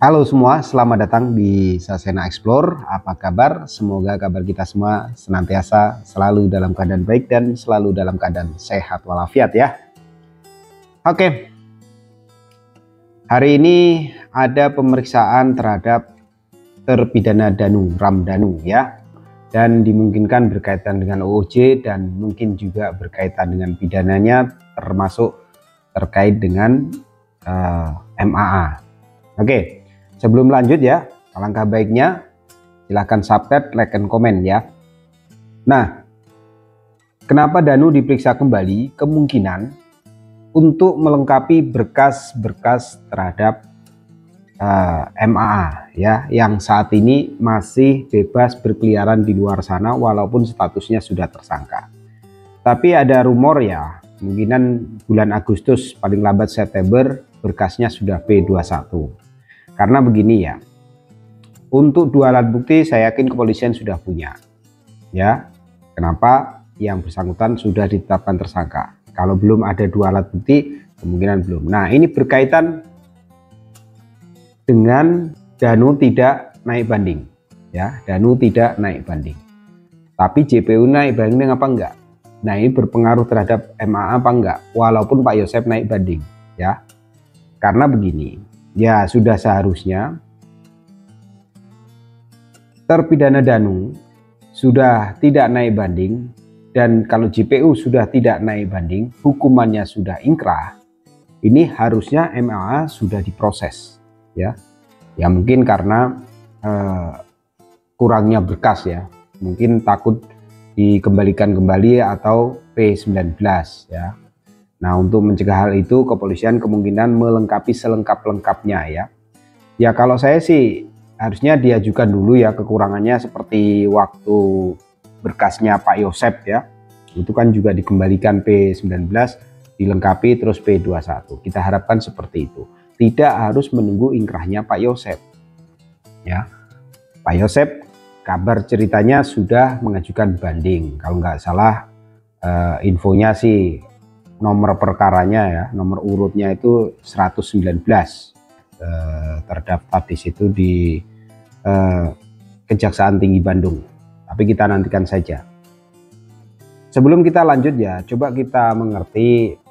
Halo semua, selamat datang di Sasena Explore. Apa kabar? Semoga kabar kita semua senantiasa selalu dalam keadaan baik dan selalu dalam keadaan sehat walafiat ya. Oke, hari ini ada pemeriksaan terhadap terpidana Danu Ramdhanu ya. Dan dimungkinkan berkaitan dengan OOJ dan mungkin juga berkaitan dengan pidananya termasuk terkait dengan MAA. Oke. Sebelum lanjut ya, alangkah baiknya silahkan subscribe, like, dan komen ya. Nah, kenapa Danu diperiksa kembali? Kemungkinan untuk melengkapi berkas-berkas terhadap MAA ya, yang saat ini masih bebas berkeliaran di luar sana walaupun statusnya sudah tersangka. Tapi ada rumor ya, kemungkinan bulan Agustus paling lambat September berkasnya sudah P21. Karena begini ya, untuk dua alat bukti saya yakin kepolisian sudah punya ya. Kenapa? Yang bersangkutan sudah ditetapkan tersangka. Kalau belum ada dua alat bukti kemungkinan belum. Nah, ini berkaitan dengan Danu tidak naik banding ya. Danu tidak naik banding, tapi JPU naik banding apa enggak? Nah, ini berpengaruh terhadap MAA apa enggak, walaupun Pak Yosep naik banding ya. Karena begini ya, sudah seharusnya terpidana Danu sudah tidak naik banding, dan kalau JPU sudah tidak naik banding, hukumannya sudah ingkrah, ini harusnya MAA sudah diproses ya. Ya mungkin karena kurangnya berkas ya, mungkin takut dikembalikan kembali atau P19 ya. Nah, untuk mencegah hal itu, kepolisian kemungkinan melengkapi selengkap-lengkapnya ya. Ya kalau saya sih harusnya diajukan dulu ya kekurangannya, seperti waktu berkasnya Pak Yosep ya. Itu kan juga dikembalikan P19, dilengkapi terus P21. Kita harapkan seperti itu. Tidak harus menunggu ingkrahnya Pak Yosep. Ya. Pak Yosep kabar ceritanya sudah mengajukan banding. Kalau nggak salah infonya sih nomor perkaranya ya, nomor urutnya itu 119, terdaftar di situ di Kejaksaan Tinggi Bandung. Tapi kita nantikan saja. Sebelum kita lanjut ya, coba kita mengerti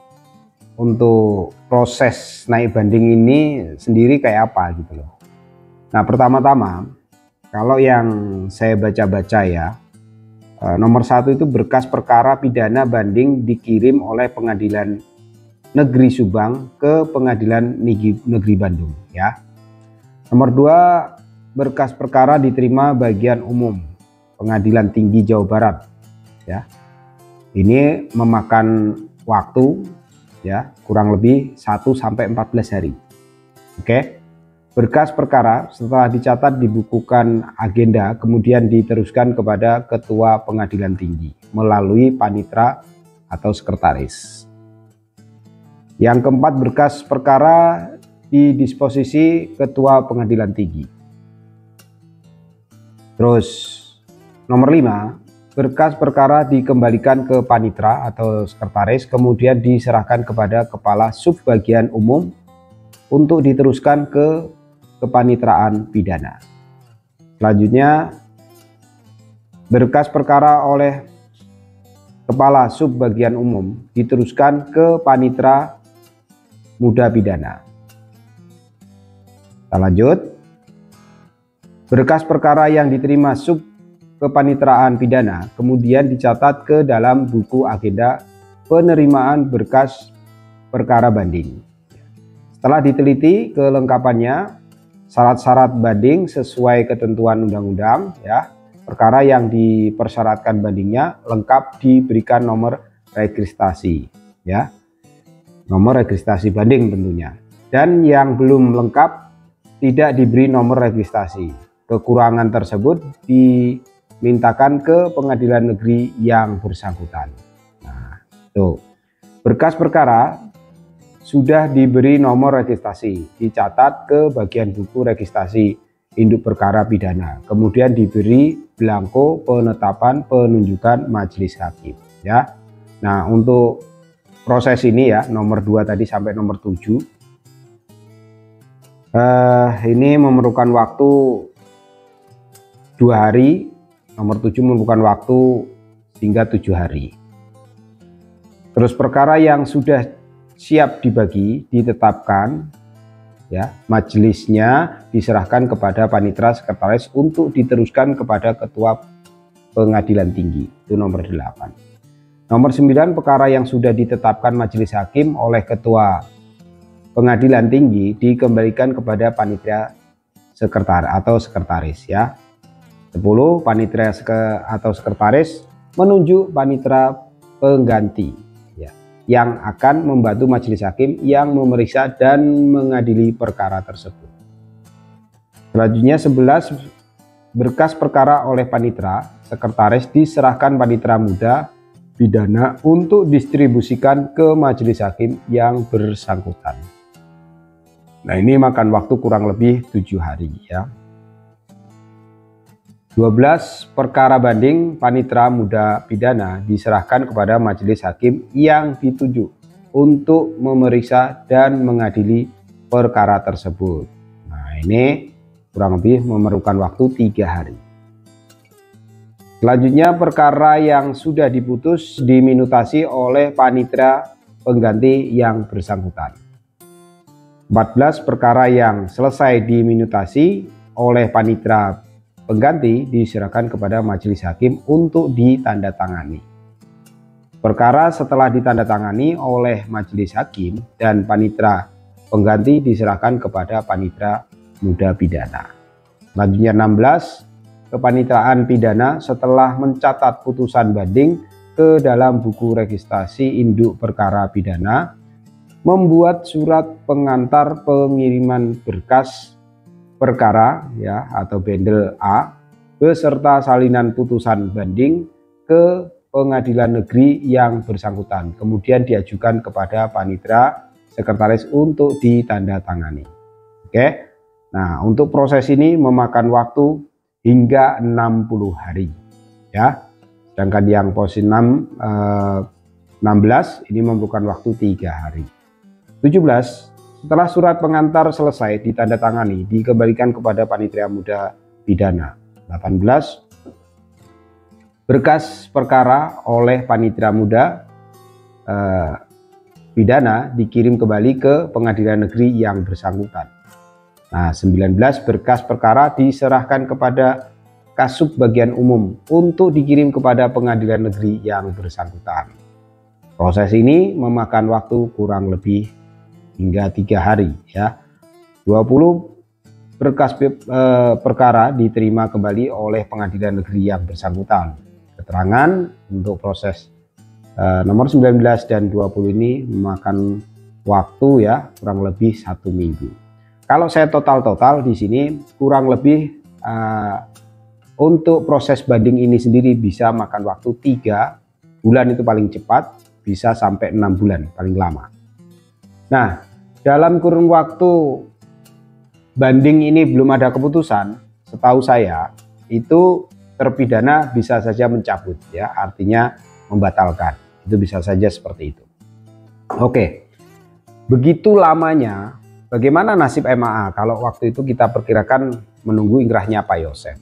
untuk proses naik banding ini sendiri kayak apa gitu loh. Nah, pertama-tama kalau yang saya baca-baca ya, nomor 1 itu berkas perkara pidana banding dikirim oleh Pengadilan Negeri Subang ke Pengadilan Negeri Bandung ya. Nomor 2, berkas perkara diterima bagian umum Pengadilan Tinggi Jawa Barat ya. Ini memakan waktu ya kurang lebih 1-14 hari. Oke. Berkas perkara setelah dicatat dibukukan agenda, kemudian diteruskan kepada Ketua Pengadilan Tinggi melalui panitra atau sekretaris. Yang keempat, berkas perkara di disposisi Ketua Pengadilan Tinggi. Terus nomor 5, berkas perkara dikembalikan ke panitra atau sekretaris, kemudian diserahkan kepada Kepala Subbagian Umum untuk diteruskan ke kepanitraan pidana. Selanjutnya, berkas perkara oleh Kepala Subbagian Umum diteruskan ke panitra muda pidana. Kita lanjut. Berkas perkara yang diterima sub kepanitraan pidana kemudian dicatat ke dalam buku agenda penerimaan berkas perkara banding. Setelah diteliti kelengkapannya, syarat-syarat banding sesuai ketentuan undang-undang ya, perkara yang dipersyaratkan bandingnya lengkap diberikan nomor registrasi ya, nomor registrasi banding tentunya. Dan yang belum lengkap tidak diberi nomor registrasi. Kekurangan tersebut dimintakan ke pengadilan negeri yang bersangkutan. Nah, tuh berkas perkara sudah diberi nomor registrasi, dicatat ke bagian buku registrasi induk perkara pidana, kemudian diberi belangko penetapan penunjukan majelis hakim ya. Nah, untuk proses ini ya, nomor 2 tadi sampai nomor 7 Ini memerlukan waktu 2 hari, nomor 7 memerlukan waktu hingga 7 hari. Terus perkara yang sudah siap dibagi ditetapkan, ya, majelisnya diserahkan kepada panitera sekretaris untuk diteruskan kepada ketua pengadilan tinggi, itu nomor 8. Nomor 9, perkara yang sudah ditetapkan majelis hakim oleh ketua pengadilan tinggi dikembalikan kepada panitera sekretaris atau sekretaris, ya. 10, panitera atau sekretaris menunjuk panitera pengganti, ya, yang akan membantu majelis hakim yang memeriksa dan mengadili perkara tersebut. Selanjutnya 11, berkas perkara oleh panitera sekretaris diserahkan panitera muda pidana untuk distribusikan ke majelis hakim yang bersangkutan. Nah, ini makan waktu kurang lebih 7 hari, ya. 12, perkara banding panitera muda pidana diserahkan kepada majelis hakim yang ditunjuk untuk memeriksa dan mengadili perkara tersebut. Nah, ini kurang lebih memerlukan waktu 3 hari. Selanjutnya, perkara yang sudah diputus diminutasi oleh panitera pengganti yang bersangkutan. 14, perkara yang selesai diminutasi oleh panitera pengganti diserahkan kepada majelis hakim untuk ditandatangani. Perkara setelah ditandatangani oleh majelis hakim dan panitera pengganti diserahkan kepada panitera muda pidana. Selanjutnya 16, kepanitraan pidana setelah mencatat putusan banding ke dalam buku registrasi induk perkara pidana, membuat surat pengantar pengiriman berkas perkara, ya, atau bendel A beserta salinan putusan banding ke pengadilan negeri yang bersangkutan, kemudian diajukan kepada panitera sekretaris untuk ditandatangani. Oke. Nah, untuk proses ini memakan waktu hingga 60 hari, ya. Sedangkan yang posisi 16 ini memerlukan waktu 3 hari. 17, setelah surat pengantar selesai ditandatangani, dikembalikan kepada panitera muda pidana. 18, berkas perkara oleh panitera muda pidana dikirim kembali ke pengadilan negeri yang bersangkutan. Nah, 19, berkas perkara diserahkan kepada Kasub Bagian Umum untuk dikirim kepada pengadilan negeri yang bersangkutan. Proses ini memakan waktu kurang lebih hingga 3 hari, ya. 20, berkas perkara diterima kembali oleh pengadilan negeri yang bersangkutan. Keterangan untuk proses nomor 19 dan 20 ini memakan waktu, ya, kurang lebih 1 minggu. Kalau saya total di sini kurang lebih untuk proses banding ini sendiri bisa makan waktu 3 bulan itu paling cepat, bisa sampai 6 bulan paling lama. Nah, dalam kurun waktu banding ini belum ada keputusan, setahu saya itu terpidana bisa saja mencabut, ya, artinya membatalkan. Itu bisa saja seperti itu. Oke, begitu lamanya. Bagaimana nasib MAA kalau waktu itu kita perkirakan menunggu ingkrahnya Pak Yosef?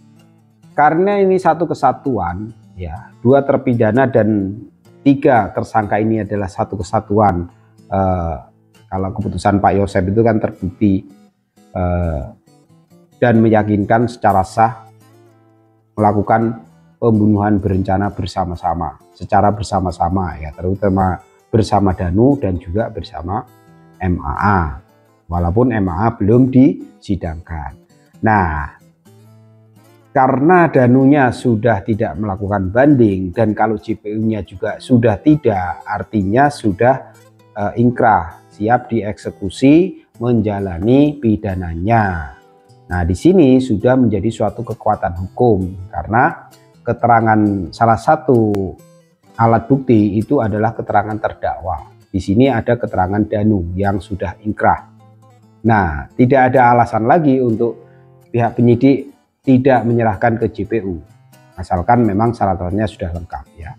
Karena ini satu kesatuan, ya, 2 terpidana dan 3 tersangka ini adalah satu kesatuan. Kalau keputusan Pak Yosef itu kan terbukti dan meyakinkan secara sah melakukan pembunuhan berencana bersama-sama, secara bersama-sama, ya, terutama bersama Danu dan juga bersama MAA, walaupun MAA belum disidangkan. Nah, karena Danunya sudah tidak melakukan banding dan kalau JPU-nya juga sudah tidak, artinya sudah ingkrah, siap dieksekusi, menjalani pidananya. Nah, di sini sudah menjadi suatu kekuatan hukum karena keterangan salah satu alat bukti itu adalah keterangan terdakwa. Di sini ada keterangan Danu yang sudah ingkrah. Nah, tidak ada alasan lagi untuk pihak penyidik tidak menyerahkan ke JPU, asalkan memang syarat-syaratnya sudah lengkap, ya.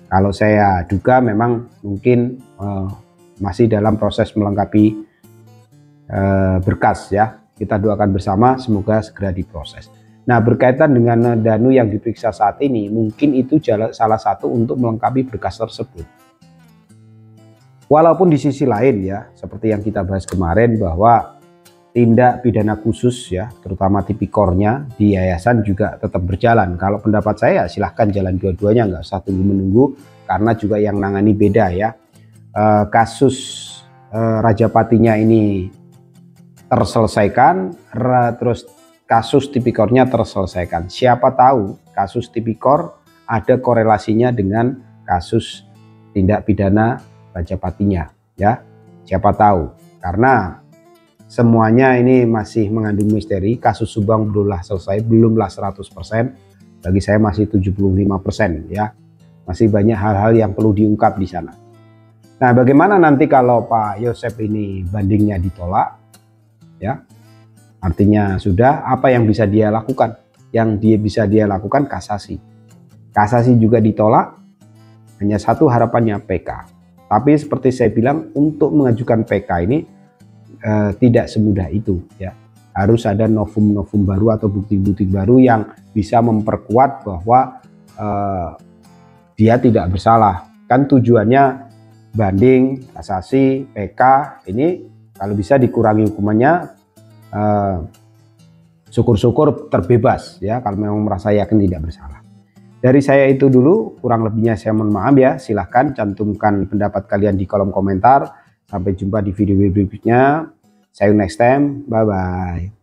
Kalau saya duga memang mungkin masih dalam proses melengkapi berkas, ya. Kita doakan bersama semoga segera diproses. Nah, berkaitan dengan Danu yang diperiksa saat ini, mungkin itu salah satu untuk melengkapi berkas tersebut. Walaupun di sisi lain ya, seperti yang kita bahas kemarin bahwa tindak pidana khusus ya, terutama tipikornya di yayasan juga tetap berjalan. Kalau pendapat saya silahkan jalan dua-duanya, nggak usah tunggu menunggu, karena juga yang nangani beda ya. Kasus Rajapatinya ini terselesaikan, terus kasus tipikornya terselesaikan. Siapa tahu kasus tipikor ada korelasinya dengan kasus tindak pidana Rajapatinya ya. Siapa tahu, karena semuanya ini masih mengandung misteri. Kasus Subang belumlah selesai, belumlah 100%. Bagi saya masih 75% ya. Masih banyak hal-hal yang perlu diungkap di sana. Nah, bagaimana nanti kalau Pak Yosep ini bandingnya ditolak? Ya. Artinya sudah, apa yang bisa dia lakukan? Yang bisa dia lakukan kasasi. Kasasi juga ditolak, hanya satu harapannya PK. Tapi seperti saya bilang, untuk mengajukan PK ini tidak semudah itu ya. Harus ada novum-novum baru atau bukti-bukti baru yang bisa memperkuat bahwa dia tidak bersalah. Kan tujuannya banding, kasasi, PK ini kalau bisa dikurangi hukumannya, syukur-syukur terbebas ya kalau memang merasa yakin tidak bersalah. Dari saya itu dulu, kurang lebihnya saya mohon maaf ya. Silahkan cantumkan pendapat kalian di kolom komentar. Sampai jumpa di video berikutnya. See you next time. Bye-bye.